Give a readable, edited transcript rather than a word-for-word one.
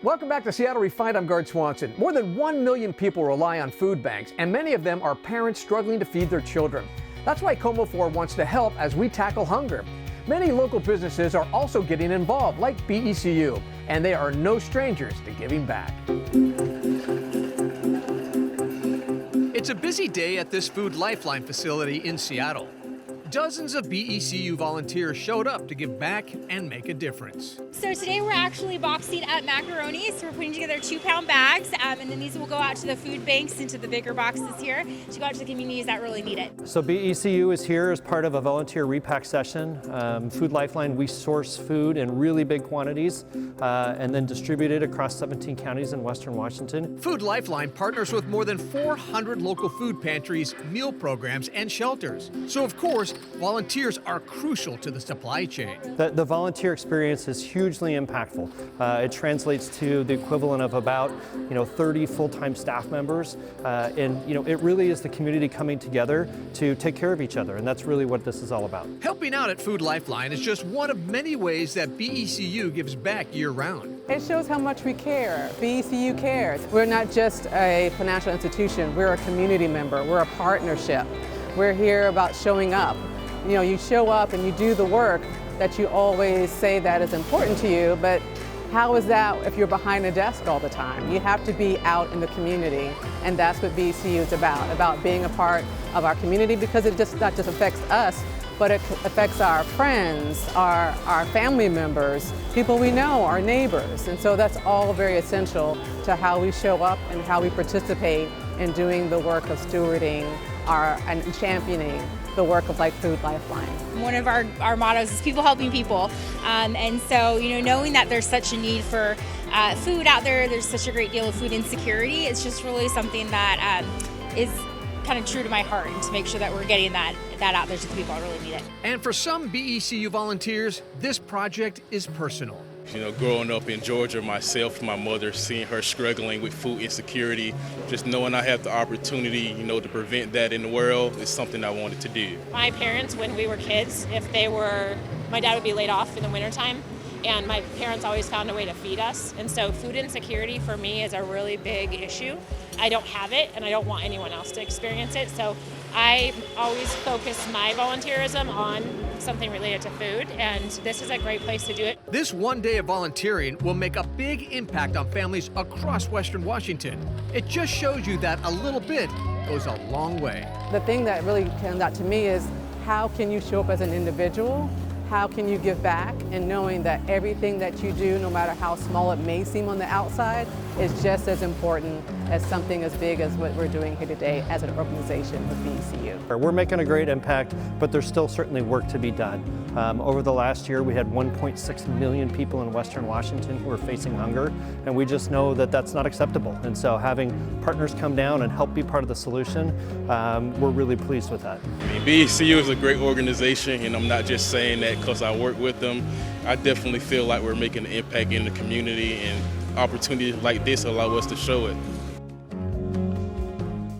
Welcome back to Seattle Refined. I'm Gard Swanson. More than 1 million people rely on food banks, and many of them are parents struggling to feed their children. That's why Como4 wants to help as we tackle hunger. Many local businesses are also getting involved, like BECU, and they are no strangers to giving back. It's a busy day at this Food Lifeline facility in Seattle. Dozens of BECU volunteers showed up to give back and make a difference. So today we're actually boxing up macaroni. So we're putting together 2-pound bags, and then these will go out to the food banks into the bigger boxes here to go out to the communities that really need it. So BECU is here as part of a volunteer repack session. Food Lifeline, we source food in really big quantities and then distribute it across 17 counties in Western Washington. Food Lifeline partners with more than 400 local food pantries, meal programs, and shelters. So of course, volunteers are crucial to the supply chain. The volunteer experience is hugely impactful. It translates to the equivalent of about 30 full-time staff members, and it really is the community coming together to take care of each other, and that's really what this is all about. Helping out at Food Lifeline is just one of many ways that BECU gives back year-round. It shows how much we care. BECU cares. We're not just a financial institution, we're a community member, we're a partnership. We're here about showing up. You show up and you do the work that you always say that is important to you, but how is that if you're behind a desk all the time? You have to be out in the community, and that's what BECU is about being a part of our community, because it not just affects us, but it affects our friends, our family members, people we know, our neighbors. And so that's all very essential to how we show up and how we participate in doing the work of stewarding and championing the work of Food Lifeline. One of our mottos is people helping people. And so, knowing that there's such a need for food out there's such a great deal of food insecurity. It's just really something that is kind of true to my heart, and to make sure that we're getting that out there to the people that really need it. And for some BECU volunteers, this project is personal. Growing up in Georgia myself, my mother, seeing her struggling with food insecurity, just knowing I have the opportunity, to prevent that in the world is something I wanted to do. My parents, when we were kids, my dad would be laid off in the wintertime, and my parents always found a way to feed us. And so food insecurity for me is a really big issue. I don't have it, and I don't want anyone else to experience it. So I always focus my volunteerism on something related to food, and this is a great place to do it. This one day of volunteering will make a big impact on families across Western Washington. It just shows you that a little bit goes a long way. The thing that really comes out to me is, how can you show up as an individual? How can you give back, and knowing that everything that you do, no matter how small it may seem on the outside, is just as important as something as big as what we're doing here today as an organization with BECU. We're making a great impact, but there's still certainly work to be done. Over the last year, we had 1.6 million people in Western Washington who are facing hunger, and we just know that that's not acceptable. And so having partners come down and help be part of the solution, we're really pleased with that. BECU is a great organization, and I'm not just saying that because I work with them. I definitely feel like we're making an impact in the community, and opportunities like this allow us to show it.